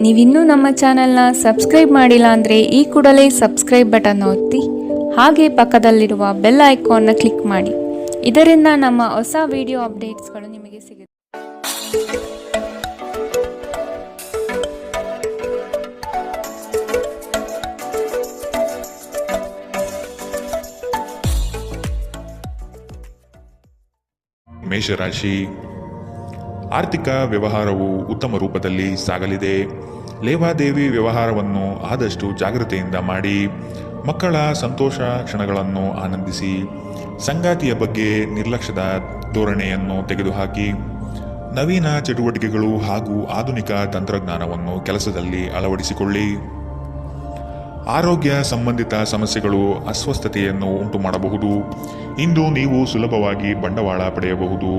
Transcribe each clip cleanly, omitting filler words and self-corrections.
ನೀವಿನ್ನೂ ನಮ್ಮ ಚಾನೆಲ್ನ ಸಬ್ಸ್ಕ್ರೈಬ್ ಮಾಡಿಲ್ಲ ಅಂದರೆ ಈ ಕೂಡಲೇ ಸಬ್ಸ್ಕ್ರೈಬ್ ಬಟನ್ ಒತ್ತಿ ಹಾಗೆ ಪಕ್ಕದಲ್ಲಿರುವ ಬೆಲ್ ಐಕಾನ್ನ ಕ್ಲಿಕ್ ಮಾಡಿ. ಇದರಿಂದ ನಮ್ಮ ಹೊಸ ವಿಡಿಯೋ ಅಪ್ಡೇಟ್ಸ್ಗಳು ನಿಮಗೆ ಸಿಗುತ್ತೆ. ಮೇಷರಾಶಿ, ಆರ್ಥಿಕ ವ್ಯವಹಾರವು ಉತ್ತಮ ರೂಪದಲ್ಲಿ ಸಾಗಲಿದೆ. ಲೇವಾದೇವಿ ವ್ಯವಹಾರವನ್ನು ಆದಷ್ಟು ಜಾಗೃತೆಯಿಂದ ಮಾಡಿ. ಮಕ್ಕಳ ಸಂತೋಷ ಕ್ಷಣಗಳನ್ನು ಆನಂದಿಸಿ. ಸಂಗಾತಿಯ ಬಗ್ಗೆ ನಿರ್ಲಕ್ಷ್ಯದ ಧೋರಣೆಯನ್ನು ತೆಗೆದುಹಾಕಿ. ನವೀನ ಚಟುವಟಿಕೆಗಳು ಹಾಗೂ ಆಧುನಿಕ ತಂತ್ರಜ್ಞಾನವನ್ನು ಕೆಲಸದಲ್ಲಿ ಅಳವಡಿಸಿಕೊಳ್ಳಿ. ಆರೋಗ್ಯ ಸಂಬಂಧಿತ ಸಮಸ್ಯೆಗಳು ಅಸ್ವಸ್ಥತೆಯನ್ನು ಉಂಟು ಮಾಡಬಹುದು. ಇಂದು ನೀವು ಸುಲಭವಾಗಿ ಬಂಡವಾಳ ಪಡೆಯಬಹುದು.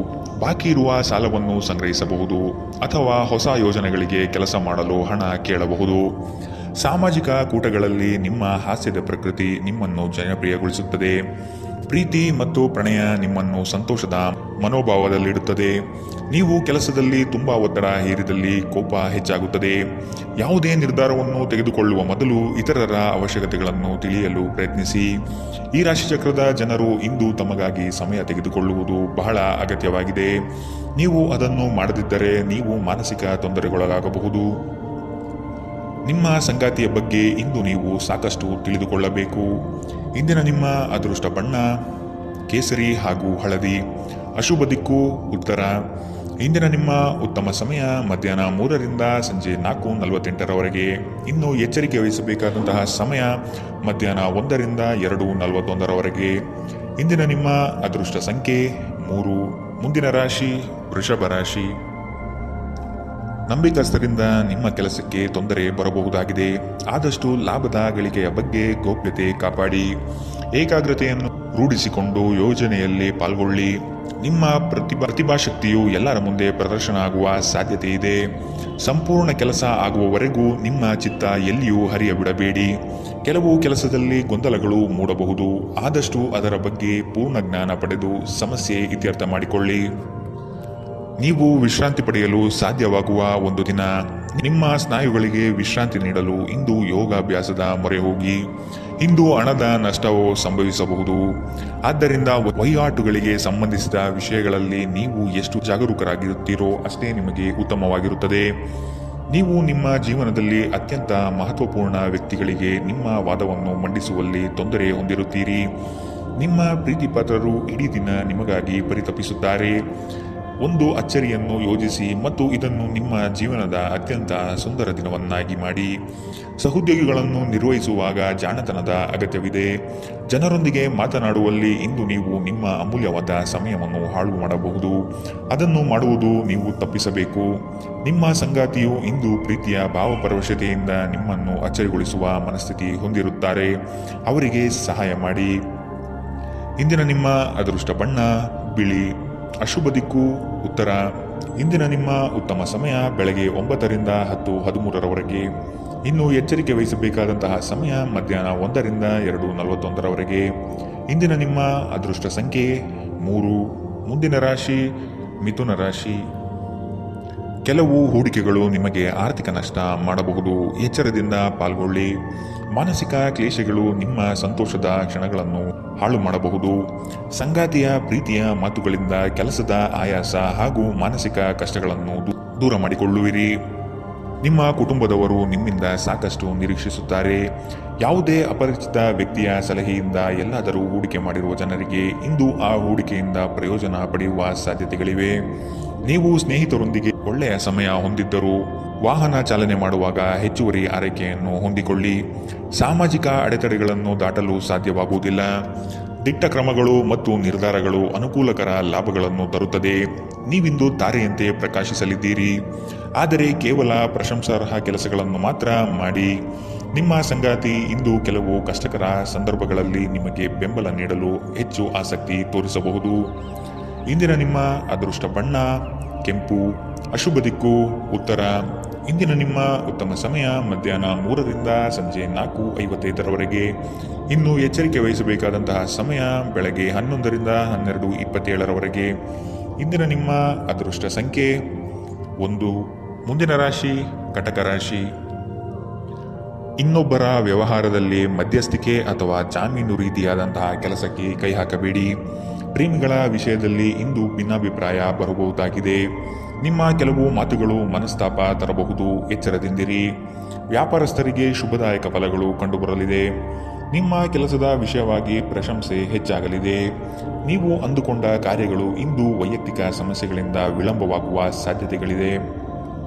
ಬಾಕಿ ಇರುವ ಸಾಲವನ್ನು ಸಂಗ್ರಹಿಸಬಹುದು ಅಥವಾ ಹೊಸ ಯೋಜನೆಗಳಿಗೆ ಕೆಲಸ ಮಾಡಲು ಹಣ ಕೇಳಬಹುದು. ಸಾಮಾಜಿಕ ಕೂಟಗಳಲ್ಲಿ ನಿಮ್ಮ ಹಾಸ್ಯದ ಪ್ರಕೃತಿ ನಿಮ್ಮನ್ನು ಜನಪ್ರಿಯಗೊಳಿಸುತ್ತದೆ. ಪ್ರೀತಿ ಮತ್ತು ಪ್ರಣಯ ನಿಮ್ಮನ್ನು ಸಂತೋಷದ ಮನೋಭಾವದಲ್ಲಿಡುತ್ತದೆ. ನೀವು ಕೆಲಸದಲ್ಲಿ ತುಂಬಾ ಒತ್ತಡ ಹೇರಿದಲ್ಲಿ ಕೋಪ ಹೆಚ್ಚಾಗುತ್ತದೆ. ಯಾವುದೇ ನಿರ್ಧಾರವನ್ನು ತೆಗೆದುಕೊಳ್ಳುವ ಮೊದಲು ಇತರರ ಅವಶ್ಯಕತೆಗಳನ್ನು ತಿಳಿಯಲು ಪ್ರಯತ್ನಿಸಿ. ಈ ರಾಶಿಚಕ್ರದ ಜನರು ಇಂದು ತಮಗಾಗಿ ಸಮಯ ತೆಗೆದುಕೊಳ್ಳುವುದು ಬಹಳ ಅಗತ್ಯವಾಗಿದೆ. ನೀವು ಅದನ್ನು ಮಾಡದಿದ್ದರೆ ನೀವು ಮಾನಸಿಕ ತೊಂದರೆಗೊಳಗಾಗಬಹುದು. ನಿಮ್ಮ ಸಂಗಾತಿಯ ಬಗ್ಗೆ ಇಂದು ನೀವು ಸಾಕಷ್ಟು ತಿಳಿದುಕೊಳ್ಳಬೇಕು. ಇಂದಿನ ನಿಮ್ಮ ಅದೃಷ್ಟ ಬಣ್ಣ ಕೇಸರಿ ಹಾಗೂ ಹಳದಿ. ಅಶುಭ ದಿಕ್ಕು ಉತ್ತರ. ಇಂದಿನ ನಿಮ್ಮ ಉತ್ತಮ ಸಮಯ ಮಧ್ಯಾಹ್ನ 3ರಿಂದ ಸಂಜೆ 4:48ರವರೆಗೆ. ಇನ್ನು ಎಚ್ಚರಿಕೆ ವಹಿಸಬೇಕಾದಂತಹ ಸಮಯ ಮಧ್ಯಾಹ್ನ 1ರಿಂದ 2:41ರವರೆಗೆ. ಇಂದಿನ ನಿಮ್ಮ ಅದೃಷ್ಟ ಸಂಖ್ಯೆ 3. ಮುಂದಿನ ರಾಶಿ ವೃಷಭ ರಾಶಿ. ನಂಬಿಕಸ್ಥರಿಂದ ನಿಮ್ಮ ಕೆಲಸಕ್ಕೆ ತೊಂದರೆ ಬರಬಹುದಾಗಿದೆ. ಆದಷ್ಟು ಲಾಭದ ಗಳಿಕೆಯ ಬಗ್ಗೆ ಗೌಪ್ಯತೆ ಕಾಪಾಡಿ. ಏಕಾಗ್ರತೆಯನ್ನು ರೂಢಿಸಿಕೊಂಡು ಯೋಜನೆಯಲ್ಲಿ ಪಾಲ್ಗೊಳ್ಳಿ. ನಿಮ್ಮ ಪ್ರತಿಭಾಶಕ್ತಿಯು ಎಲ್ಲರ ಮುಂದೆ ಪ್ರದರ್ಶನ ಆಗುವ ಸಾಧ್ಯತೆ ಇದೆ. ಸಂಪೂರ್ಣ ಕೆಲಸ ಆಗುವವರೆಗೂ ನಿಮ್ಮ ಚಿತ್ತ ಎಲ್ಲಿಯೂ ಹರಿಯಬಿಡಬೇಡಿ. ಕೆಲವು ಕೆಲಸದಲ್ಲಿ ಗೊಂದಲಗಳು ಮೂಡಬಹುದು. ಆದಷ್ಟು ಅದರ ಬಗ್ಗೆ ಪೂರ್ಣ ಜ್ಞಾನ ಪಡೆದು ಸಮಸ್ಯೆ ಇತ್ಯರ್ಥ ಮಾಡಿಕೊಳ್ಳಿ. ನೀವು ವಿಶ್ರಾಂತಿ ಪಡೆಯಲು ಸಾಧ್ಯವಾಗುವ ಒಂದು ದಿನ. ನಿಮ್ಮ ಸ್ನಾಯುಗಳಿಗೆ ವಿಶ್ರಾಂತಿ ನೀಡಲು ಇಂದು ಯೋಗಾಭ್ಯಾಸದ ಮೊರೆ ಹೋಗಿ. ಇಂದು ಹಣದ ನಷ್ಟವು ಸಂಭವಿಸಬಹುದು. ಆದ್ದರಿಂದ ವಹಿವಾಟುಗಳಿಗೆ ಸಂಬಂಧಿಸಿದ ವಿಷಯಗಳಲ್ಲಿ ನೀವು ಎಷ್ಟು ಜಾಗರೂಕರಾಗಿರುತ್ತೀರೋ ಅಷ್ಟೇ ನಿಮಗೆ ಉತ್ತಮವಾಗಿರುತ್ತದೆ. ನೀವು ನಿಮ್ಮ ಜೀವನದಲ್ಲಿ ಅತ್ಯಂತ ಮಹತ್ವಪೂರ್ಣ ವ್ಯಕ್ತಿಗಳಿಗೆ ನಿಮ್ಮ ವಾದವನ್ನು ಮಂಡಿಸುವಲ್ಲಿ ತೊಂದರೆ ಹೊಂದಿರುತ್ತೀರಿ. ನಿಮ್ಮ ಪ್ರೀತಿಪಾತ್ರರು ಇಡೀ ದಿನ ನಿಮಗಾಗಿ ಪರಿತಪಿಸುತ್ತಾರೆ. ಒಂದು ಅಚ್ಚರಿಯನ್ನು ಯೋಜಿಸಿ ಮತ್ತು ಇದನ್ನು ನಿಮ್ಮ ಜೀವನದ ಅತ್ಯಂತ ಸುಂದರ ದಿನವನ್ನಾಗಿ ಮಾಡಿ. ಸಹೋದ್ಯೋಗಿಗಳನ್ನು ನಿರ್ವಹಿಸುವಾಗ ಜಾಣತನದ ಅಗತ್ಯವಿದೆ. ಜನರೊಂದಿಗೆ ಮಾತನಾಡುವಲ್ಲಿ ಇಂದು ನೀವು ನಿಮ್ಮ ಅಮೂಲ್ಯವಾದ ಸಮಯವನ್ನು ಹಾಳು ಮಾಡಬಹುದು. ಅದನ್ನು ಮಾಡುವುದು ನೀವು ತಪ್ಪಿಸಬೇಕು. ನಿಮ್ಮ ಸಂಗಾತಿಯು ಇಂದು ಪ್ರೀತಿಯ ಭಾವಪರವಶತೆಯಿಂದ ನಿಮ್ಮನ್ನು ಅಚ್ಚರಿಗೊಳಿಸುವ ಮನಸ್ಥಿತಿ ಹೊಂದಿರುತ್ತಾರೆ. ಅವರಿಗೆ ಸಹಾಯ ಮಾಡಿ. ಇಂದಿನ ನಿಮ್ಮ ಅದೃಷ್ಟ ಬಣ್ಣ ಬಿಳಿ. ಅಶುಭ ದಿಕ್ಕು ಉತ್ತರ. ಇಂದಿನ ನಿಮ್ಮ ಉತ್ತಮ ಸಮಯ ಬೆಳಗ್ಗೆ 9ರಿಂದ 10:13ರವರೆಗೆ. ಇನ್ನು ಎಚ್ಚರಿಕೆ ವಹಿಸಬೇಕಾದಂತಹ ಸಮಯ ಮಧ್ಯಾಹ್ನ 1ರಿಂದ 2:41ರವರೆಗೆ. ಇಂದಿನ ನಿಮ್ಮ ಅದೃಷ್ಟ ಸಂಖ್ಯೆ 3. ಮುಂದಿನ ರಾಶಿ ಮಿಥುನ ರಾಶಿ. ಕೆಲವು ಹೂಡಿಕೆಗಳು ನಿಮಗೆ ಆರ್ಥಿಕ ನಷ್ಟ ಮಾಡಬಹುದು. ಎಚ್ಚರದಿಂದ ಪಾಲ್ಗೊಳ್ಳಿ. ಮಾನಸಿಕ ಕ್ಲೇಶಗಳು ನಿಮ್ಮ ಸಂತೋಷದ ಕ್ಷಣಗಳನ್ನು ಹಾಳು ಮಾಡಬಹುದು. ಸಂಗಾತಿಯ ಪ್ರೀತಿಯ ಮಾತುಗಳಿಂದ ಕೆಲಸದ ಆಯಾಸ ಹಾಗೂ ಮಾನಸಿಕ ಕಷ್ಟಗಳನ್ನು ದೂರ ಮಾಡಿಕೊಳ್ಳುವಿರಿ. ನಿಮ್ಮ ಕುಟುಂಬದವರು ನಿಮ್ಮಿಂದ ಸಾಕಷ್ಟು ನಿರೀಕ್ಷಿಸುತ್ತಾರೆ. ಯಾವುದೇ ಅಪರಿಚಿತ ವ್ಯಕ್ತಿಯ ಸಲಹೆಯಿಂದ ಎಲ್ಲಾದರೂ ಹೂಡಿಕೆ ಮಾಡಿರುವ ಜನರಿಗೆ ಇಂದು ಆ ಹೂಡಿಕೆಯಿಂದ ಪ್ರಯೋಜನ ಪಡೆಯುವ ಸಾಧ್ಯತೆಗಳಿವೆ. ನೀವು ಸ್ನೇಹಿತರೊಂದಿಗೆ ಒಳ್ಳೆಯ ಸಮಯ ಹೊಂದಿದ್ದರೂ ವಾಹನ ಚಾಲನೆ ಮಾಡುವಾಗ ಹೆಚ್ಚುವರಿ ಆರೈಕೆಯನ್ನು ಹೊಂದಿಕೊಳ್ಳಿ. ಸಾಮಾಜಿಕ ಅಡೆತಡೆಗಳನ್ನು ದಾಟಲು ಸಾಧ್ಯವಾಗುವುದಿಲ್ಲ. ದಿಟ್ಟ ಕ್ರಮಗಳು ಮತ್ತು ನಿರ್ಧಾರಗಳು ಅನುಕೂಲಕರ ಲಾಭಗಳನ್ನು ತರುತ್ತದೆ. ನೀವಿಂದು ತಾರೆಯಂತೆ ಪ್ರಕಾಶಿಸಲಿದ್ದೀರಿ. ಆದರೆ ಕೇವಲ ಪ್ರಶಂಸಾರ್ಹ ಕೆಲಸಗಳನ್ನು ಮಾತ್ರ ಮಾಡಿ. ನಿಮ್ಮ ಸಂಗಾತಿ ಇಂದು ಕೆಲವು ಕಷ್ಟಕರ ಸಂದರ್ಭಗಳಲ್ಲಿ ನಿಮಗೆ ಬೆಂಬಲ ನೀಡಲು ಹೆಚ್ಚು ಆಸಕ್ತಿ ತೋರಿಸಬಹುದು. ಇಂದಿನ ನಿಮ್ಮ ಅದೃಷ್ಟ ಬಣ್ಣ ಕೆಂಪು. ಅಶುಭ ದಿಕ್ಕು ಉತ್ತರ. ಇಂದಿನ ನಿಮ್ಮ ಉತ್ತಮ ಸಮಯ ಮಧ್ಯಾಹ್ನ 3ರಿಂದ ಸಂಜೆ 4:55ರವರೆಗೆ. ಇನ್ನು ಎಚ್ಚರಿಕೆ ವಹಿಸಬೇಕಾದಂತಹ ಸಮಯ ಬೆಳಗ್ಗೆ 11ರಿಂದ 12:27ರವರೆಗೆ. ಇಂದಿನ ನಿಮ್ಮ ಅದೃಷ್ಟ ಸಂಖ್ಯೆ 1. ಮುಂದಿನ ರಾಶಿ ಕಟಕ ರಾಶಿ. ಇನ್ನೊಬ್ಬರ ವ್ಯವಹಾರದಲ್ಲಿ ಮಧ್ಯಸ್ಥಿಕೆ ಅಥವಾ ಜಾಮೀನು ರೀತಿಯಾದಂತಹ ಕೆಲಸಕ್ಕೆ ಕೈ ಹಾಕಬೇಡಿ. ಪ್ರೇಮಿಗಳ ವಿಷಯದಲ್ಲಿ ಇಂದು ಭಿನ್ನಾಭಿಪ್ರಾಯ ಬರಬಹುದಾಗಿದೆ. ನಿಮ್ಮ ಕೆಲವು ಮಾತುಗಳು ಮನಸ್ತಾಪ ತರಬಹುದು, ಎಚ್ಚರದಿಂದಿರಿ. ವ್ಯಾಪಾರಸ್ಥರಿಗೆ ಶುಭದಾಯಕ ಫಲಗಳು ಕಂಡುಬರಲಿದೆ. ನಿಮ್ಮ ಕೆಲಸದ ವಿಷಯವಾಗಿ ಪ್ರಶಂಸೆ ಹೆಚ್ಚಾಗಲಿದೆ. ನೀವು ಅಂದುಕೊಂಡ ಕಾರ್ಯಗಳು ಇಂದು ವೈಯಕ್ತಿಕ ಸಮಸ್ಯೆಗಳಿಂದ ವಿಳಂಬವಾಗುವ ಸಾಧ್ಯತೆಗಳಿದೆ.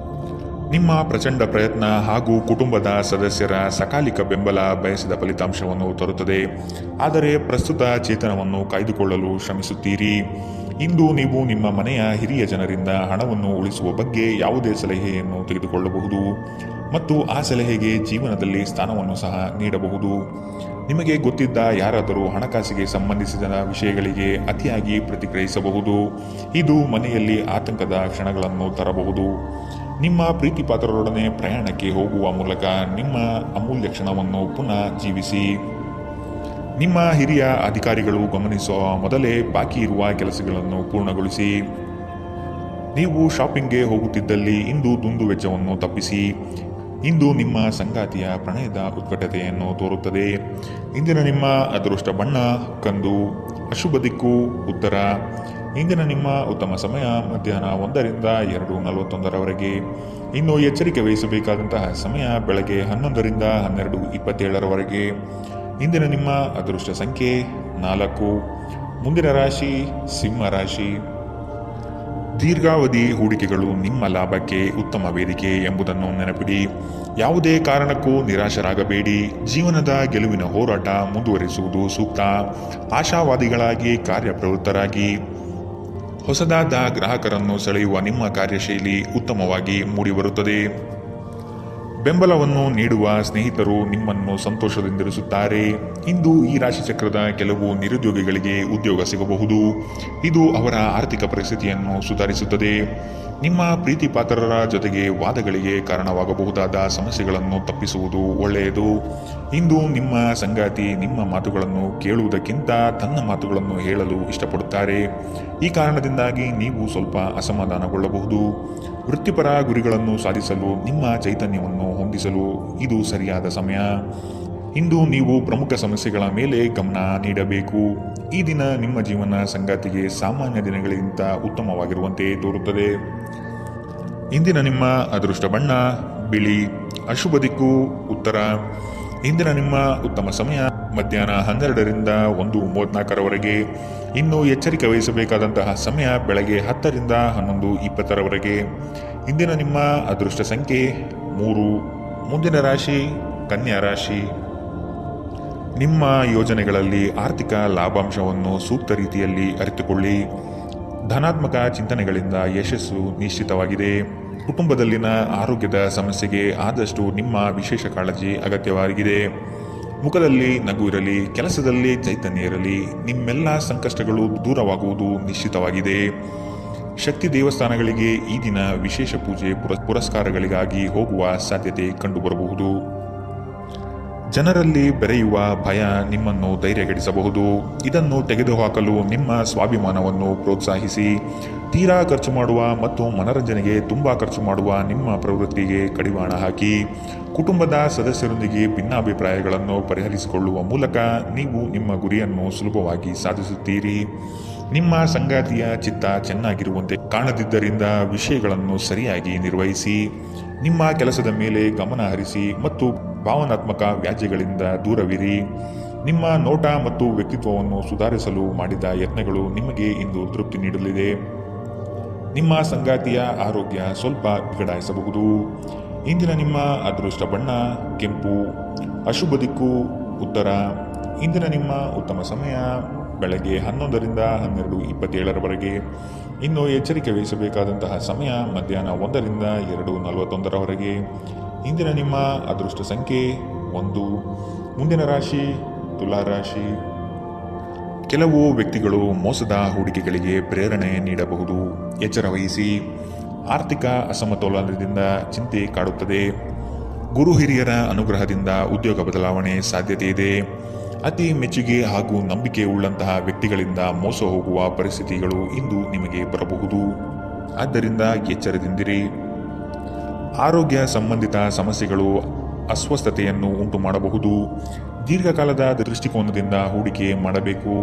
ನಿಮ್ಮ ಪ್ರಚಂಡ ಪ್ರಯತ್ನ ಹಾಗೂ ಕುಟುಂಬದ ಸದಸ್ಯರ ಸಕಾಲಿಕ ಬೆಂಬಲ ಬಯಸಿದ ಫಲಿತಾಂಶವನ್ನು ತರುತ್ತದೆ. ಆದರೆ ಪ್ರಸ್ತುತ ಚೇತನವನ್ನು ಕಾಯ್ದುಕೊಳ್ಳಲು ಶ್ರಮಿಸುತ್ತೀರಿ. ಇಂದು ನೀವು ನಿಮ್ಮ ಮನೆಯ ಹಿರಿಯ ಜನರಿಂದ ಹಣವನ್ನು ಉಳಿಸುವ ಬಗ್ಗೆ ಯಾವುದೇ ಸಲಹೆಯನ್ನು ತೆಗೆದುಕೊಳ್ಳಬಹುದು ಮತ್ತು ಆ ಸಲಹೆಗೆ ಜೀವನದಲ್ಲಿ ಸ್ಥಾನವನ್ನು ಸಹ ನೀಡಬಹುದು. ನಿಮಗೆ ಗೊತ್ತಿದ್ದ ಯಾರಾದರೂ ಹಣಕಾಸಿಗೆ ಸಂಬಂಧಿಸಿದ ವಿಷಯಗಳಿಗೆ ಅತಿಯಾಗಿ ಪ್ರತಿಕ್ರಿಯಿಸಬಹುದು. ಇದು ಮನೆಯಲ್ಲಿ ಆತಂಕದ ಕ್ಷಣಗಳನ್ನು ತರಬಹುದು. ನಿಮ್ಮ ಪ್ರೀತಿಪಾತ್ರರೊಡನೆ ಪ್ರಯಾಣಕ್ಕೆ ಹೋಗುವ ಮೂಲಕ ನಿಮ್ಮ ಅಮೂಲ್ಯ ಕ್ಷಣವನ್ನು ಪುನಃ ಜೀವಿಸಿ. ನಿಮ್ಮ ಹಿರಿಯ ಅಧಿಕಾರಿಗಳು ಗಮನಿಸುವ ಮೊದಲೇ ಬಾಕಿ ಇರುವ ಕೆಲಸಗಳನ್ನು ಪೂರ್ಣಗೊಳಿಸಿ. ನೀವು ಶಾಪಿಂಗ್ಗೆ ಹೋಗುತ್ತಿದ್ದಲ್ಲಿ ಇಂದು ದುಂದು ವೆಚ್ಚವನ್ನು ತಪ್ಪಿಸಿ. ಇಂದು ನಿಮ್ಮ ಸಂಗಾತಿಯ ಪ್ರಣಯದ ಉತ್ಕಟತೆಯನ್ನು ತೋರುತ್ತದೆ. ಇಂದಿನ ನಿಮ್ಮ ಅದೃಷ್ಟ ಬಣ್ಣ ಕಂದು, ಅಶುಭ ದಿಕ್ಕು ಉತ್ತರ. ಇಂದಿನ ನಿಮ್ಮ ಉತ್ತಮ ಸಮಯ ಮಧ್ಯಾಹ್ನ 1ರಿಂದ 2:41 ಇನ್ನು ಎಚ್ಚರಿಕೆ ವಹಿಸಬೇಕಾದಂತಹ ಸಮಯ ಬೆಳಗ್ಗೆ 11ರಿಂದ 12:27 ಇಂದಿನ ನಿಮ್ಮ ಅದೃಷ್ಟ ಸಂಖ್ಯೆ 4. ಮುಂದಿನ ರಾಶಿ ಸಿಂಹ ರಾಶಿ. ದೀರ್ಘಾವಧಿ ಹೂಡಿಕೆಗಳು ನಿಮ್ಮ ಲಾಭಕ್ಕೆ ಉತ್ತಮ ವೇದಿಕೆ ಎಂಬುದನ್ನು ನೆನಪಿಡಿ. ಯಾವುದೇ ಕಾರಣಕ್ಕೂ ನಿರಾಶರಾಗಬೇಡಿ. ಜೀವನದ ಗೆಲುವಿನ ಹೋರಾಟ ಮುಂದುವರಿಸುವುದು ಸೂಕ್ತ. ಆಶಾವಾದಿಗಳಾಗಿ ಕಾರ್ಯಪ್ರವೃತ್ತರಾಗಿ. ಹೊಸದಾದ ಗ್ರಾಹಕರನ್ನು ಸೆಳೆಯುವ ನಿಮ್ಮ ಕಾರ್ಯಶೈಲಿ ಉತ್ತಮವಾಗಿ ಮೂಡಿಬರುತ್ತದೆ. ಬೆಂಬಲವನ್ನು ನೀಡುವ ಸ್ನೇಹಿತರು ನಿಮ್ಮನ್ನು ಸಂತೋಷದಿಂದಿರಿಸುತ್ತಾರೆ. ಇಂದು ಈ ರಾಶಿಚಕ್ರದ ಕೆಲವು ನಿರುದ್ಯೋಗಿಗಳಿಗೆ ಉದ್ಯೋಗ ಸಿಗಬಹುದು. ಇದು ಅವರ ಆರ್ಥಿಕ ಪರಿಸ್ಥಿತಿಯನ್ನು ಸುಧಾರಿಸುತ್ತದೆ. ನಿಮ್ಮ ಪ್ರೀತಿಪಾತ್ರರ ಜೊತೆಗೆ ವಾದಗಳಿಗೆ ಕಾರಣವಾಗಬಹುದಾದ ಸಮಸ್ಯೆಗಳನ್ನು ತಪ್ಪಿಸುವುದು ಒಳ್ಳೆಯದು. ಇಂದು ನಿಮ್ಮ ಸಂಗಾತಿ ನಿಮ್ಮ ಮಾತುಗಳನ್ನು ಕೇಳುವುದಕ್ಕಿಂತ ತನ್ನ ಮಾತುಗಳನ್ನು ಹೇಳಲು ಇಷ್ಟಪಡುತ್ತಾರೆ. ಈ ಕಾರಣದಿಂದಾಗಿ ನೀವು ಸ್ವಲ್ಪ ಅಸಮಾಧಾನಗೊಳ್ಳಬಹುದು. ವೃತ್ತಿಪರ ಗುರಿಗಳನ್ನು ಸಾಧಿಸಲು ನಿಮ್ಮ ಚೈತನ್ಯವನ್ನು ಹೊಂದಿಸಲು ಇದು ಸರಿಯಾದ ಸಮಯ. ಇಂದು ನೀವು ಪ್ರಮುಖ ಸಮಸ್ಯೆಗಳ ಮೇಲೆ ಗಮನ ನೀಡಬೇಕು. ಈ ದಿನ ನಿಮ್ಮ ಜೀವನ ಸಂಗಾತಿಗೆ ಸಾಮಾನ್ಯ ದಿನಗಳಿಗಿಂತ ಉತ್ತಮವಾಗಿರುವಂತೆ ತೋರುತ್ತದೆ. ಇಂದಿನ ನಿಮ್ಮ ಅದೃಷ್ಟ ಬಣ್ಣ ಬಿಳಿ, ಅಶುಭ ದಿಕ್ಕು ಉತ್ತರ. ಇಂದಿನ ನಿಮ್ಮ ಉತ್ತಮ ಸಮಯ ಮಧ್ಯಾಹ್ನ 12ರಿಂದ 1:34 ಇನ್ನು ಎಚ್ಚರಿಕೆ ವಹಿಸಬೇಕಾದಂತಹ ಸಮಯ ಬೆಳಗ್ಗೆ 10ರಿಂದ 11:20 ಇಂದಿನ ನಿಮ್ಮ ಅದೃಷ್ಟ ಸಂಖ್ಯೆ 3. ಮುಂದಿನ ರಾಶಿ ಕನ್ಯಾ ರಾಶಿ. ನಿಮ್ಮ ಯೋಜನೆಗಳಲ್ಲಿ ಆರ್ಥಿಕ ಲಾಭಾಂಶವನ್ನು ಸೂಕ್ತ ರೀತಿಯಲ್ಲಿ ಅರಿತುಕೊಳ್ಳಿ. ಧನಾತ್ಮಕ ಚಿಂತನೆಗಳಿಂದ ಯಶಸ್ಸು ನಿಶ್ಚಿತವಾಗಿದೆ. ಕುಟುಂಬದಲ್ಲಿನ ಆರೋಗ್ಯದ ಸಮಸ್ಯೆಗೆ ಆದಷ್ಟು ನಿಮ್ಮ ವಿಶೇಷ ಕಾಳಜಿ ಅಗತ್ಯವಾಗಿದೆ. ಮುಖದಲ್ಲಿ ನಗು ಇರಲಿ, ಕೆಲಸದಲ್ಲಿ ಚೈತನ್ಯ ಇರಲಿ. ನಿಮ್ಮೆಲ್ಲ ಸಂಕಷ್ಟಗಳು ದೂರವಾಗುವುದು ನಿಶ್ಚಿತವಾಗಿದೆ. ಶಕ್ತಿ ದೇವಸ್ಥಾನಗಳಿಗೆ ಈ ದಿನ ವಿಶೇಷ ಪೂಜೆ ಪುರಸ್ಕಾರಗಳಿಗಾಗಿ ಹೋಗುವ ಸಾಧ್ಯತೆ ಕಂಡುಬರಬಹುದು. ಜನರಲ್ಲಿ ಬೆರೆಯುವ ಭಯ ನಿಮ್ಮನ್ನು ಧೈರ್ಯಗೆಡಿಸಬಹುದು. ಇದನ್ನು ತೆಗೆದುಹಾಕಲು ನಿಮ್ಮ ಸ್ವಾಭಿಮಾನವನ್ನು ಪ್ರೋತ್ಸಾಹಿಸಿ. ತೀರಾ ಖರ್ಚು ಮಾಡುವ ಮತ್ತು ಮನರಂಜನೆಗೆ ತುಂಬ ಖರ್ಚು ಮಾಡುವ ನಿಮ್ಮ ಪ್ರವೃತ್ತಿಗೆ ಕಡಿವಾಣ ಹಾಕಿ. ಕುಟುಂಬದ ಸದಸ್ಯರೊಂದಿಗೆ ಭಿನ್ನಾಭಿಪ್ರಾಯಗಳನ್ನು ಪರಿಹರಿಸಿಕೊಳ್ಳುವ ಮೂಲಕ ನೀವು ನಿಮ್ಮ ಗುರಿಯನ್ನು ಸುಲಭವಾಗಿ ಸಾಧಿಸುತ್ತೀರಿ. ನಿಮ್ಮ ಸಂಗಾತಿಯ ಚಿತ್ತ ಚೆನ್ನಾಗಿರುವಂತೆ ಕಾಣದಿದ್ದರಿಂದ ವಿಷಯಗಳನ್ನು ಸರಿಯಾಗಿ ನಿರ್ವಹಿಸಿ. ನಿಮ್ಮ ಕೆಲಸದ ಮೇಲೆ ಗಮನ ಹರಿಸಿ ಮತ್ತು ಭಾವನಾತ್ಮಕ ವ್ಯಾಜ್ಯಗಳಿಂದ ದೂರವಿರಿ. ನಿಮ್ಮ ನೋಟ ಮತ್ತು ವ್ಯಕ್ತಿತ್ವವನ್ನು ಸುಧಾರಿಸಲು ಮಾಡಿದ ಯತ್ನಗಳು ನಿಮಗೆ ಇಂದು ತೃಪ್ತಿ ನೀಡಲಿದೆ. ನಿಮ್ಮ ಸಂಗಾತಿಯ ಆರೋಗ್ಯ ಸ್ವಲ್ಪ ಬಿಗಡಾಯಿಸಬಹುದು. ಇಂದಿನ ನಿಮ್ಮ ಅದೃಷ್ಟ ಬಣ್ಣ ಕೆಂಪು, ಅಶುಭ ದಿಕ್ಕು ಉತ್ತರ. ಇಂದಿನ ನಿಮ್ಮ ಉತ್ತಮ ಸಮಯ ಬೆಳಗ್ಗೆ 11ರಿಂದ 12:27 ಇನ್ನು ಎಚ್ಚರಿಕೆ ವಹಿಸಬೇಕಾದಂತಹ ಸಮಯ ಮಧ್ಯಾಹ್ನ 1ರಿಂದ 2:41 ಇಂದಿನ ನಿಮ್ಮ ಅದೃಷ್ಟ ಸಂಖ್ಯೆ 1. ಮುಂದಿನ ರಾಶಿ ತುಲಾ ರಾಶಿ. ಕೆಲವು ವ್ಯಕ್ತಿಗಳು ಮೋಸದ ಹೂಡಿಕೆಗಳಿಗೆ ಪ್ರೇರಣೆ ನೀಡಬಹುದು. ಎಚ್ಚರ ವಹಿಸಿ. ಆರ್ಥಿಕ ಅಸಮತೋಲನದಿಂದ ಚಿಂತೆ ಕಾಡುತ್ತದೆ. ಗುರು ಹಿರಿಯರ ಅನುಗ್ರಹದಿಂದ ಉದ್ಯೋಗ ಬದಲಾವಣೆ ಸಾಧ್ಯತೆ ಇದೆ. ಅತಿ ಮೆಚ್ಚುಗೆ ಹಾಗೂ ನಂಬಿಕೆ ಉಳ್ಳಂತಹ ವ್ಯಕ್ತಿಗಳಿಂದ ಮೋಸ ಹೋಗುವ ಪರಿಸ್ಥಿತಿಗಳು ಇಂದು ನಿಮಗೆ ಬರಬಹುದು. ಆದ್ದರಿಂದ ಎಚ್ಚರದಿಂದಿರಿ. ಆರೋಗ್ಯ ಸಂಬಂಧಿತ ಸಮಸ್ಯೆಗಳು ಅಸ್ವಸ್ಥತೆಯನ್ನು ಉಂಟು ಮಾಡಬಹುದು. ದೀರ್ಘಕಾಲದ ದೃಷ್ಟಿಕೋನದಿಂದ ಹೂಡಿಕೆ ಮಾಡಬೇಕು.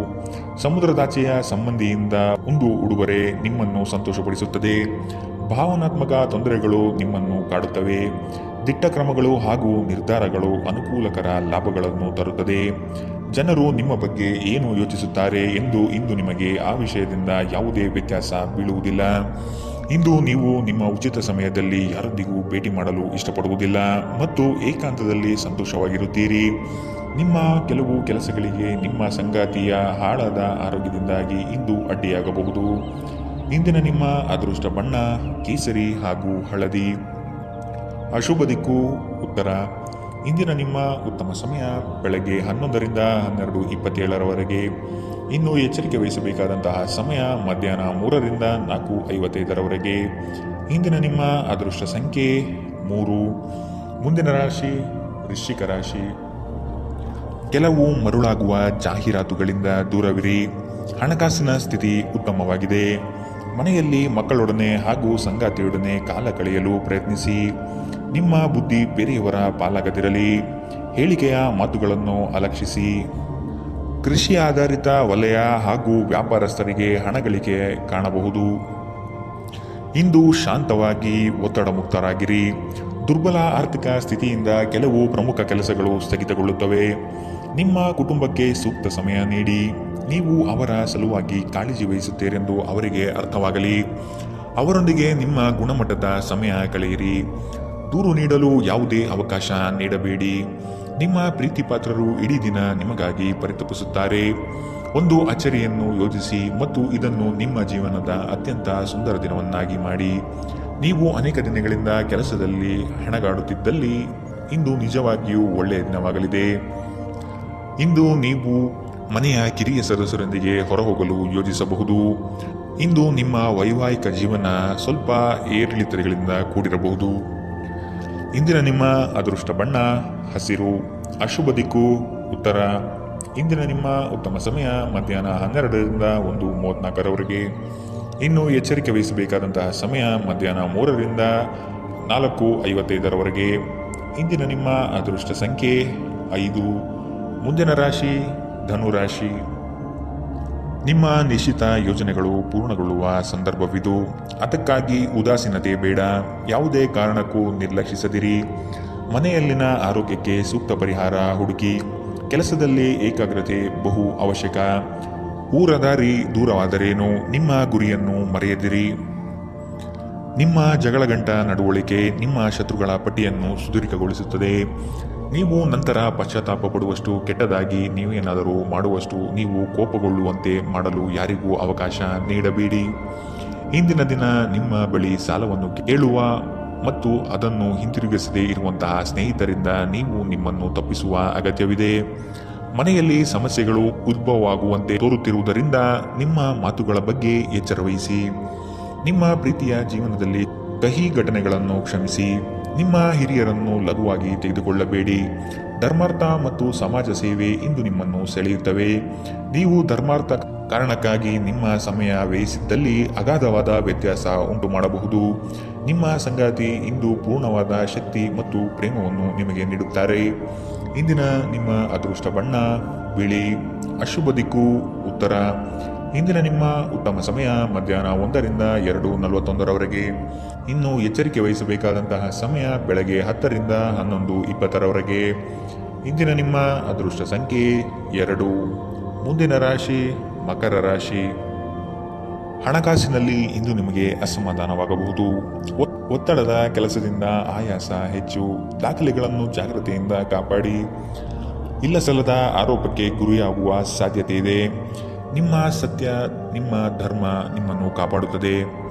ಸಮುದ್ರದಾಚೆಯ ಸಂಬಂಧಿಯಿಂದ ಒಂದು ಉಡುಗೊರೆ ನಿಮ್ಮನ್ನು ಸಂತೋಷಪಡಿಸುತ್ತದೆ. ಭಾವನಾತ್ಮಕ ತೊಂದರೆಗಳು ನಿಮ್ಮನ್ನು ಕಾಡುತ್ತವೆ. ದಿಟ್ಟ ಕ್ರಮಗಳು ಹಾಗೂ ನಿರ್ಧಾರಗಳು ಅನುಕೂಲಕರ ಲಾಭಗಳನ್ನು ತರುತ್ತದೆ. ಜನರು ನಿಮ್ಮ ಬಗ್ಗೆ ಏನು ಯೋಚಿಸುತ್ತಾರೆ ಎಂದು ಇಂದು ನಿಮಗೆ ಆ ವಿಷಯದಿಂದ ಯಾವುದೇ ವ್ಯತ್ಯಾಸ ಬೀಳುವುದಿಲ್ಲ. ಇಂದು ನೀವು ನಿಮ್ಮ ಉಚಿತ ಸಮಯದಲ್ಲಿ ಯಾರೊಂದಿಗೂ ಭೇಟಿ ಮಾಡಲು ಇಷ್ಟಪಡುವುದಿಲ್ಲ ಮತ್ತು ಏಕಾಂತದಲ್ಲಿ ಸಂತೋಷವಾಗಿರುತ್ತೀರಿ. ನಿಮ್ಮ ಕೆಲವು ಕೆಲಸಗಳಿಗೆ ನಿಮ್ಮ ಸಂಗಾತಿಯ ಹಾಳಾದ ಆರೋಗ್ಯದಿಂದಾಗಿ ಇಂದು ಅಡ್ಡಿಯಾಗಬಹುದು. ಇಂದಿನ ನಿಮ್ಮ ಅದೃಷ್ಟ ಬಣ್ಣ ಕೇಸರಿ ಹಾಗೂ ಹಳದಿ. ಅಶುಭ ದಿಕ್ಕು ಉತ್ತರ. ಇಂದಿನ ನಿಮ್ಮ ಉತ್ತಮ ಸಮಯ ಬೆಳಗ್ಗೆ 11ರಿಂದ 12:27 ಇನ್ನು ಎಚ್ಚರಿಕೆ ವಹಿಸಬೇಕಾದಂತಹ ಸಮಯ ಮಧ್ಯಾಹ್ನ 3ರಿಂದ 4:55 ಇಂದಿನ ನಿಮ್ಮ ಅದೃಷ್ಟ ಸಂಖ್ಯೆ 3. ಮುಂದಿನ ರಾಶಿ ವೃಶ್ಚಿಕ ರಾಶಿ. ಕೆಲವು ಮರುಳಾಗುವ ಜಾಹೀರಾತುಗಳಿಂದ ದೂರವಿರಿ. ಹಣಕಾಸಿನ ಸ್ಥಿತಿ ಉತ್ತಮವಾಗಿದೆ. ಮನೆಯಲ್ಲಿ ಮಕ್ಕಳೊಡನೆ ಹಾಗೂ ಸಂಗಾತಿಯೊಡನೆ ಕಾಲ ಕಳೆಯಲು ಪ್ರಯತ್ನಿಸಿ. ನಿಮ್ಮ ಬುದ್ಧಿ ಬೇರೆಯವರ ಪಾಲಾಗದಿರಲಿ. ಹೇಳಿಕೆಯ ಮಾತುಗಳನ್ನು ಅಲಕ್ಷಿಸಿ. ಕೃಷಿ ಆಧಾರಿತ ವಲಯ ಹಾಗೂ ವ್ಯಾಪಾರಸ್ಥರಿಗೆ ಹಣ ಗಳಿಕೆ ಕಾಣಬಹುದು. ಇಂದು ಶಾಂತವಾಗಿ ಒತ್ತಡ ಮುಕ್ತರಾಗಿರಿ. ದುರ್ಬಲ ಆರ್ಥಿಕ ಸ್ಥಿತಿಯಿಂದ ಕೆಲವು ಪ್ರಮುಖ ಕೆಲಸಗಳು ಸ್ಥಗಿತಗೊಳ್ಳುತ್ತವೆ. ನಿಮ್ಮ ಕುಟುಂಬಕ್ಕೆ ಸೂಕ್ತ ಸಮಯ ನೀಡಿ. ನೀವು ಅವರ ಸಲುವಾಗಿ ಕಾಳಜಿ ವಹಿಸುತ್ತೀರೆಂದು ಅವರಿಗೆ ಅರ್ಥವಾಗಲಿ. ಅವರೊಂದಿಗೆ ನಿಮ್ಮ ಗುಣಮಟ್ಟದ ಸಮಯ ಕಳೆಯಿರಿ. ದೂರು ನೀಡಲು ಯಾವುದೇ ಅವಕಾಶ ನೀಡಬೇಡಿ. ನಿಮ್ಮ ಪ್ರೀತಿ ಪಾತ್ರರು ಇಡೀ ದಿನ ನಿಮಗಾಗಿ ಪರಿತಪಿಸುತ್ತಾರೆ. ಒಂದು ಅಚ್ಚರಿಯನ್ನು ಯೋಜಿಸಿ ಮತ್ತು ಇದನ್ನು ನಿಮ್ಮ ಜೀವನದ ಅತ್ಯಂತ ಸುಂದರ ದಿನವನ್ನಾಗಿ ಮಾಡಿ. ನೀವು ಅನೇಕ ದಿನಗಳಿಂದ ಕೆಲಸದಲ್ಲಿ ಹೆಣಗಾಡುತ್ತಿದ್ದಲ್ಲಿ ಇಂದು ನಿಜವಾಗಿಯೂ ಒಳ್ಳೆಯ ದಿನವಾಗಲಿದೆ. ಇಂದು ನೀವು ಮನೆಯ ಕಿರಿಯ ಸದಸ್ಯರೊಂದಿಗೆ ಹೊರಹೋಗಲು ಯೋಜಿಸಬಹುದು. ಇಂದು ನಿಮ್ಮ ವೈವಾಹಿಕ ಜೀವನ ಸ್ವಲ್ಪ ಏರಿಳಿತಗಳಿಂದ ಕೂಡಿರಬಹುದು. ಇಂದಿನ ನಿಮ್ಮ ಅದೃಷ್ಟ ಬಣ್ಣ ಹಸಿರು. ಅಶುಭ ದಿಕ್ಕು ಉತ್ತರ. ಇಂದಿನ ನಿಮ್ಮ ಉತ್ತಮ ಸಮಯ ಮಧ್ಯಾಹ್ನ 12ರಿಂದ 1:34 ಇನ್ನು ಎಚ್ಚರಿಕೆ ವಹಿಸಬೇಕಾದಂತಹ ಸಮಯ ಮಧ್ಯಾಹ್ನ 3ರಿಂದ 4:55 ಇಂದಿನ ನಿಮ್ಮ ಅದೃಷ್ಟ ಸಂಖ್ಯೆ 5. ಮುಂದಿನ ರಾಶಿ ಧನುರಾಶಿ. ನಿಮ್ಮ ನಿಶ್ಚಿತ ಯೋಜನೆಗಳು ಪೂರ್ಣಗೊಳ್ಳುವ ಸಂದರ್ಭವಿದು. ಅದಕ್ಕಾಗಿ ಉದಾಸೀನತೆ ಬೇಡ. ಯಾವುದೇ ಕಾರಣಕ್ಕೂ ನಿರ್ಲಕ್ಷಿಸದಿರಿ. ಮನೆಯಲ್ಲಿನ ಆರೋಗ್ಯಕ್ಕೆ ಸೂಕ್ತ ಪರಿಹಾರ ಹುಡುಕಿ. ಕೆಲಸದಲ್ಲಿ ಏಕಾಗ್ರತೆ ಬಹು ಅವಶ್ಯಕ. ಊರ ದಾರಿ ದೂರವಾದರೇನು, ನಿಮ್ಮ ಗುರಿಯನ್ನು ಮರೆಯದಿರಿ. ನಿಮ್ಮ ಜಗಳಗಂಟ ನಡವಳಿಕೆ ನಿಮ್ಮ ಶತ್ರುಗಳ ಪಟ್ಟಿಯನ್ನು ಸುದೀರ್ಘಗೊಳಿಸುತ್ತದೆ. ನೀವು ನಂತರ ಪಶ್ಚಾತ್ತಾಪ ಪಡುವಷ್ಟು ಕೆಟ್ಟದಾಗಿ ನೀವೇನಾದರೂ ಮಾಡುವಷ್ಟು ನೀವು ಕೋಪಗೊಳ್ಳುವಂತೆ ಮಾಡಲು ಯಾರಿಗೂ ಅವಕಾಶ ನೀಡಬೇಡಿ. ಇಂದಿನ ದಿನ ನಿಮ್ಮ ಬಳಿ ಸಾಲವನ್ನು ಕೇಳುವ ಮತ್ತು ಅದನ್ನು ಹಿಂತಿರುಗಿಸದೇ ಇರುವಂತಹ ಸ್ನೇಹಿತರಿಂದ ನೀವು ನಿಮ್ಮನ್ನು ತಪ್ಪಿಸುವ ಅಗತ್ಯವಿದೆ. ಮನೆಯಲ್ಲಿ ಸಮಸ್ಯೆಗಳು ಉದ್ಭವವಾಗುವಂತೆ ತೋರುತ್ತಿರುವುದರಿಂದ ನಿಮ್ಮ ಮಾತುಗಳ ಬಗ್ಗೆ ಎಚ್ಚರ ವಹಿಸಿ. ನಿಮ್ಮ ಪ್ರೀತಿಯ ಜೀವನದಲ್ಲಿ ಕಹಿ ಘಟನೆಗಳನ್ನು ಕ್ಷಮಿಸಿ. ನಿಮ್ಮ ಹಿರಿಯರನ್ನು ಲಘುವಾಗಿ ತೆಗೆದುಕೊಳ್ಳಬೇಡಿ. ಧರ್ಮಾರ್ಥ ಮತ್ತು ಸಮಾಜ ಸೇವೆ ಇಂದು ನಿಮ್ಮನ್ನು ಸೆಳೆಯುತ್ತವೆ. ನೀವು ಧರ್ಮಾರ್ಥ ಕಾರಣಕ್ಕಾಗಿ ನಿಮ್ಮ ಸಮಯ ವ್ಯಯಿಸಿದ್ದಲ್ಲಿ ಅಗಾಧವಾದ ವ್ಯತ್ಯಾಸ ಉಂಟು ಮಾಡಬಹುದು. ನಿಮ್ಮ ಸಂಗಾತಿ ಇಂದು ಪೂರ್ಣವಾದ ಶಕ್ತಿ ಮತ್ತು ಪ್ರೇಮವನ್ನು ನಿಮಗೆ ನೀಡುತ್ತಾರೆ. ಇಂದಿನ ನಿಮ್ಮ ಅದೃಷ್ಟ ಬಣ್ಣ ಬಿಳಿ. ಅಶುಭ ದಿಕ್ಕು ಉತ್ತರ. ಇಂದಿನ ನಿಮ್ಮ ಉತ್ತಮ ಸಮಯ ಮಧ್ಯಾಹ್ನ 1ರಿಂದ 2:41 ಇನ್ನು ಎಚ್ಚರಿಕೆ ವಹಿಸಬೇಕಾದಂತಹ ಸಮಯ ಬೆಳಗ್ಗೆ 10ರಿಂದ 11:20 ಇಂದಿನ ನಿಮ್ಮ ಅದೃಷ್ಟ ಸಂಖ್ಯೆ 2. ಮುಂದಿನ ರಾಶಿ ಮಕರ ರಾಶಿ. ಹಣಕಾಸಿನಲ್ಲಿ ಇಂದು ನಿಮಗೆ ಅಸಮಾಧಾನವಾಗಬಹುದು. ಒತ್ತಡದ ಕೆಲಸದಿಂದ ಆಯಾಸ ಹೆಚ್ಚು. ದಾಖಲೆಗಳನ್ನು ಜಾಗ್ರತೆಯಿಂದ ಕಾಪಾಡಿ. ಇಲ್ಲಸಲ್ಲದ ಆರೋಪಕ್ಕೆ ಗುರಿಯಾಗುವ ಸಾಧ್ಯತೆ ಇದೆ. ನಿಮ್ಮ ಸತ್ಯ ನಿಮ್ಮ ಧರ್ಮ ನಿಮ್ಮನ್ನು ಕಾಪಾಡುತ್ತದೆ.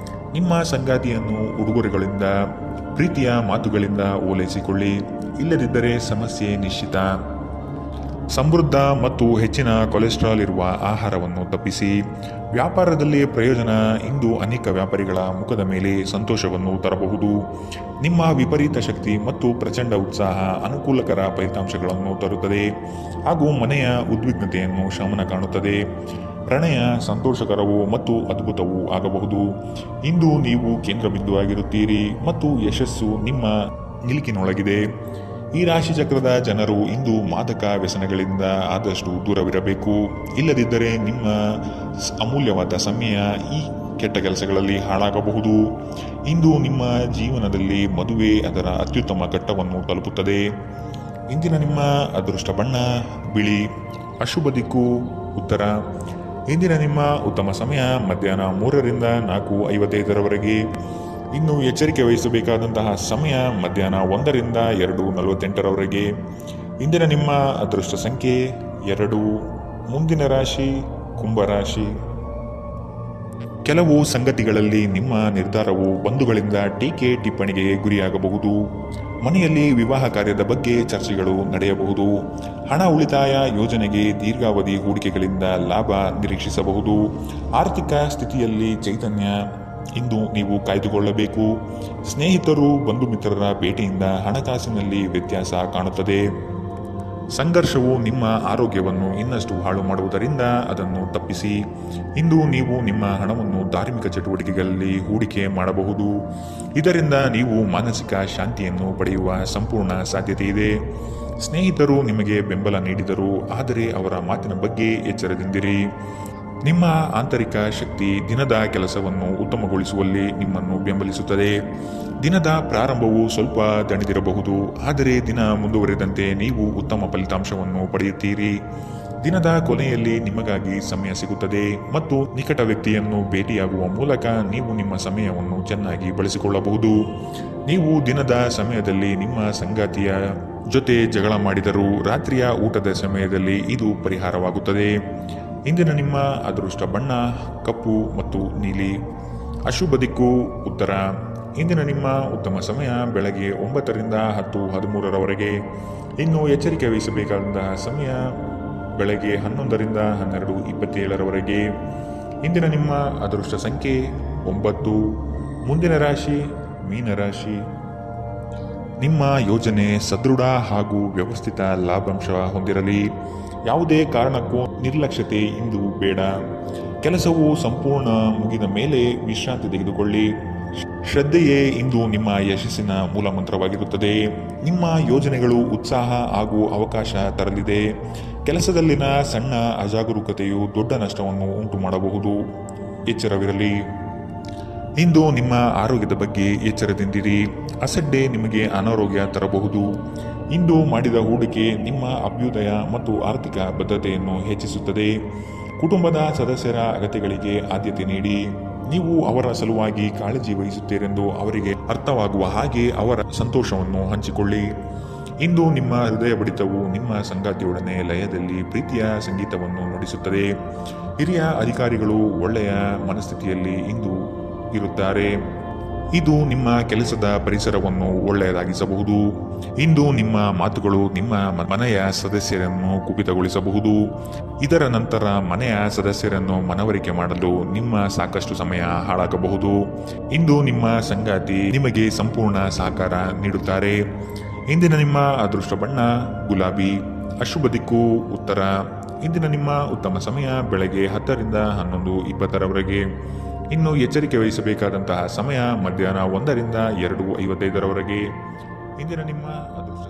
ನಿಮ್ಮ ಸಂಗಾತಿಯನ್ನು ಉಡುಗೊರೆಗಳಿಂದ ಪ್ರೀತಿಯ ಮಾತುಗಳಿಂದ ಓಲೈಸಿಕೊಳ್ಳಿ. ಇಲ್ಲದಿದ್ದರೆ ಸಮಸ್ಯೆ ನಿಶ್ಚಿತ. ಸಮೃದ್ಧ ಮತ್ತು ಹೆಚ್ಚಿನ ಕೊಲೆಸ್ಟ್ರಾಲ್ ಇರುವ ಆಹಾರವನ್ನು ತಪ್ಪಿಸಿ. ವ್ಯಾಪಾರದಲ್ಲಿ ಪ್ರಯೋಜನ ಇಂದು ಅನೇಕ ವ್ಯಾಪಾರಿಗಳ ಮುಖದ ಮೇಲೆ ಸಂತೋಷವನ್ನು ತರಬಹುದು. ನಿಮ್ಮ ವಿಪರೀತ ಶಕ್ತಿ ಮತ್ತು ಪ್ರಚಂಡ ಉತ್ಸಾಹ ಅನುಕೂಲಕರ ಫಲಿತಾಂಶಗಳನ್ನು ತರುತ್ತದೆ ಹಾಗೂ ಮನೆಯ ಉದ್ವಿಗ್ನತೆಯನ್ನು ಶಮನ ಕಾಣುತ್ತದೆ. ಪ್ರಣಯ ಸಂತೋಷಕರವೂ ಮತ್ತು ಅದ್ಭುತವೂ ಆಗಬಹುದು. ಇಂದು ನೀವು ಕೇಂದ್ರ ಬಿಂದುವಾಗಿರುತ್ತೀರಿ ಮತ್ತು ಯಶಸ್ಸು ನಿಮ್ಮ ನಿಲುಕಿನೊಳಗಿದೆ. ಈ ರಾಶಿ ಚಕ್ರದ ಜನರು ಇಂದು ಮಾದಕ ವ್ಯಸನಗಳಿಂದ ಆದಷ್ಟು ದೂರವಿರಬೇಕು. ಇಲ್ಲದಿದ್ದರೆ ನಿಮ್ಮ ಅಮೂಲ್ಯವಾದ ಸಮಯ ಈ ಕೆಟ್ಟ ಕೆಲಸಗಳಲ್ಲಿ ಹಾಳಾಗಬಹುದು. ಇಂದು ನಿಮ್ಮ ಜೀವನದಲ್ಲಿ ಮದುವೆ ಅದರ ಅತ್ಯುತ್ತಮ ಘಟ್ಟವನ್ನು ತಲುಪುತ್ತದೆ. ಇಂದಿನ ನಿಮ್ಮ ಅದೃಷ್ಟ ಬಣ್ಣ ಬಿಳಿ. ಅಶುಭ ದಿಕ್ಕು ಉತ್ತರ. ಇಂದಿನ ನಿಮ್ಮ ಉತ್ತಮ ಸಮಯ ಮಧ್ಯಾಹ್ನ 3ರಿಂದ 4:55 ಇನ್ನು ಎಚ್ಚರಿಕೆ ವಹಿಸಬೇಕಾದಂತಹ ಸಮಯ ಮಧ್ಯಾಹ್ನ 1ರಿಂದ 2:48 ಇಂದಿನ ನಿಮ್ಮ ಅದೃಷ್ಟ ಸಂಖ್ಯೆ 2. ಮುಂದಿನ ರಾಶಿ ಕುಂಭರಾಶಿ. ಕೆಲವು ಸಂಗತಿಗಳಲ್ಲಿ ನಿಮ್ಮ ನಿರ್ಧಾರವು ಬಂಧುಗಳಿಂದ ಟೀಕೆ ಟಿಪ್ಪಣಿಗೆ ಗುರಿಯಾಗಬಹುದು. ಮನೆಯಲ್ಲಿ ವಿವಾಹ ಕಾರ್ಯದ ಬಗ್ಗೆ ಚರ್ಚೆಗಳು ನಡೆಯಬಹುದು. ಹಣ ಉಳಿತಾಯ ಯೋಜನೆಗೆ ದೀರ್ಘಾವಧಿ ಹೂಡಿಕೆಗಳಿಂದ ಲಾಭ ನಿರೀಕ್ಷಿಸಬಹುದು. ಆರ್ಥಿಕ ಸ್ಥಿತಿಯಲ್ಲಿ ಚೈತನ್ಯ ಇಂದು ನೀವು ಕಾಯ್ದುಕೊಳ್ಳಬೇಕು. ಸ್ನೇಹಿತರು ಬಂಧು ಮಿತ್ರರ ಭೇಟಿಯಿಂದ ಹಣಕಾಸಿನಲ್ಲಿ ವ್ಯತ್ಯಾಸ ಕಾಣುತ್ತದೆ. ಸಂಘರ್ಷವು ನಿಮ್ಮ ಆರೋಗ್ಯವನ್ನು ಇನ್ನಷ್ಟು ಹಾಳು ಮಾಡುವುದರಿಂದ ಅದನ್ನು ತಪ್ಪಿಸಿ. ಇಂದು ನೀವು ನಿಮ್ಮ ಹಣವನ್ನು ಧಾರ್ಮಿಕ ಚಟುವಟಿಕೆಗಳಲ್ಲಿ ಹೂಡಿಕೆ ಮಾಡಬಹುದು. ಇದರಿಂದ ನೀವು ಮಾನಸಿಕ ಶಾಂತಿಯನ್ನು ಪಡೆಯುವ ಸಂಪೂರ್ಣ ಸಾಧ್ಯತೆ ಇದೆ. ಸ್ನೇಹಿತರು ನಿಮಗೆ ಬೆಂಬಲ ನೀಡಿದರು, ಆದರೆ ಅವರ ಮಾತಿನ ಬಗ್ಗೆ ಎಚ್ಚರದಿಂದಿರಿ. ನಿಮ್ಮ ಆಂತರಿಕ ಶಕ್ತಿ ದಿನದ ಕೆಲಸವನ್ನು ಉತ್ತಮಗೊಳಿಸುವಲ್ಲಿ ನಿಮ್ಮನ್ನು ಬೆಂಬಲಿಸುತ್ತದೆ. ದಿನದ ಪ್ರಾರಂಭವು ಸ್ವಲ್ಪ ದಣಿದಿರಬಹುದು, ಆದರೆ ದಿನ ಮುಂದುವರೆದಂತೆ ನೀವು ಉತ್ತಮ ಫಲಿತಾಂಶವನ್ನು ಪಡೆಯುತ್ತೀರಿ. ದಿನದ ಕೊನೆಯಲ್ಲಿ ನಿಮಗಾಗಿ ಸಮಯ ಸಿಗುತ್ತದೆ ಮತ್ತು ನಿಕಟ ವ್ಯಕ್ತಿಯನ್ನು ಭೇಟಿಯಾಗುವ ಮೂಲಕ ನೀವು ನಿಮ್ಮ ಸಮಯವನ್ನು ಚೆನ್ನಾಗಿ ಬಳಸಿಕೊಳ್ಳಬಹುದು. ನೀವು ದಿನದ ಸಮಯದಲ್ಲಿ ನಿಮ್ಮ ಸಂಗಾತಿಯ ಜೊತೆ ಜಗಳ ಮಾಡಿದರೂ ರಾತ್ರಿಯ ಊಟದ ಸಮಯದಲ್ಲಿ ಇದು ಪರಿಹಾರವಾಗುತ್ತದೆ. ಇಂದಿನ ನಿಮ್ಮ ಅದೃಷ್ಟ ಬಣ್ಣ ಕಪ್ಪು ಮತ್ತು ನೀಲಿ. ಅಶುಭ ದಿಕ್ಕು ಉತ್ತರ. ಇಂದಿನ ನಿಮ್ಮ ಉತ್ತಮ ಸಮಯ ಬೆಳಗ್ಗೆ 9ರಿಂದ 10:13 ಇನ್ನು ಎಚ್ಚರಿಕೆ ವಹಿಸಬೇಕಾದಂತಹ ಸಮಯ ಬೆಳಗ್ಗೆ 11ರಿಂದ 12:27 ಇಂದಿನ ನಿಮ್ಮ ಅದೃಷ್ಟ ಸಂಖ್ಯೆ 9. ಮುಂದಿನ ರಾಶಿ ಮೀನರಾಶಿ. ನಿಮ್ಮ ಯೋಜನೆ ಸದೃಢ ಹಾಗೂ ವ್ಯವಸ್ಥಿತ ಲಾಭಾಂಶ ಹೊಂದಿರಲಿ. ಯಾವುದೇ ಕಾರಣಕ್ಕೂ ನಿರ್ಲಕ್ಷ್ಯತೆ ಇಂದು ಬೇಡ. ಕೆಲಸವು ಸಂಪೂರ್ಣ ಮುಗಿದ ಮೇಲೆ ವಿಶ್ರಾಂತಿ ತೆಗೆದುಕೊಳ್ಳಿ. ಶ್ರದ್ಧೆಯೇ ಇಂದು ನಿಮ್ಮ ಯಶಸ್ಸಿನ ಮೂಲಮಂತ್ರವಾಗಿರುತ್ತದೆ. ನಿಮ್ಮ ಯೋಜನೆಗಳು ಉತ್ಸಾಹ ಹಾಗೂ ಅವಕಾಶ ತರಲಿದೆ. ಕೆಲಸದಲ್ಲಿನ ಸಣ್ಣ ಅಜಾಗರೂಕತೆಯು ದೊಡ್ಡ ನಷ್ಟವನ್ನು ಉಂಟು ಮಾಡಬಹುದು. ಎಚ್ಚರವಿರಲಿ. ಇಂದು ನಿಮ್ಮ ಆರೋಗ್ಯದ ಬಗ್ಗೆ ಎಚ್ಚರದಿಂದಿರಿ. ಅಸಡ್ಡೆ ನಿಮಗೆ ಅನಾರೋಗ್ಯ ತರಬಹುದು. ಇಂದು ಮಾಡಿದ ಹೂಡಿಕೆ ನಿಮ್ಮ ಅಭ್ಯುದಯ ಮತ್ತು ಆರ್ಥಿಕ ಬದ್ಧತೆಯನ್ನು ಹೆಚ್ಚಿಸುತ್ತದೆ. ಕುಟುಂಬದ ಸದಸ್ಯರ ಅಗತ್ಯಗಳಿಗೆ ಆದ್ಯತೆ ನೀಡಿ. ನೀವು ಅವರ ಸಲುವಾಗಿ ಕಾಳಜಿ ವಹಿಸುತ್ತೀರೆಂದು ಅವರಿಗೆ ಅರ್ಥವಾಗುವ ಹಾಗೆ ಅವರ ಸಂತೋಷವನ್ನು ಹಂಚಿಕೊಳ್ಳಿ. ಇಂದು ನಿಮ್ಮ ಹೃದಯ ಬಡಿತವು ನಿಮ್ಮ ಸಂಗಾತಿಯೊಡನೆ ಲಯದಲ್ಲಿ ಪ್ರೀತಿಯ ಸಂಗೀತವನ್ನು ನುಡಿಸುತ್ತದೆ. ಹಿರಿಯ ಅಧಿಕಾರಿಗಳು ಒಳ್ಳೆಯ ಮನಸ್ಥಿತಿಯಲ್ಲಿ ಇಂದು ಇರುತ್ತಾರೆ. ಇದು ನಿಮ್ಮ ಕೆಲಸದ ಪರಿಸರವನ್ನು ಒಳ್ಳೆಯದಾಗಿಸಬಹುದು. ಇಂದು ನಿಮ್ಮ ಮಾತುಗಳು ನಿಮ್ಮ ಮನೆಯ ಸದಸ್ಯರನ್ನು ಕುಪಿತಗೊಳಿಸಬಹುದು. ಇದರ ನಂತರ ಮನೆಯ ಸದಸ್ಯರನ್ನು ಮನವರಿಕೆ ಮಾಡಲು ನಿಮ್ಮ ಸಾಕಷ್ಟು ಸಮಯ ಹಾಳಾಗಬಹುದು. ಇಂದು ನಿಮ್ಮ ಸಂಗಾತಿ ನಿಮಗೆ ಸಂಪೂರ್ಣ ಸಹಕಾರ ನೀಡುತ್ತಾರೆ. ಇಂದಿನ ನಿಮ್ಮ ಅದೃಷ್ಟ ಬಣ್ಣ ಗುಲಾಬಿ. ಅಶುಭ ದಿಕ್ಕು ಉತ್ತರ. ಇಂದಿನ ನಿಮ್ಮ ಉತ್ತಮ ಸಮಯ ಬೆಳಗ್ಗೆ 10ರಿಂದ 11:20 ಇನ್ನು ಎಚ್ಚರಿಕೆ ವಹಿಸಬೇಕಾದಂತಹ ಸಮಯ ಮಧ್ಯಾಹ್ನ 1ರಿಂದ 2:55 ಇಂದಿನ ನಿಮ್ಮ ಅದೃಷ್ಟ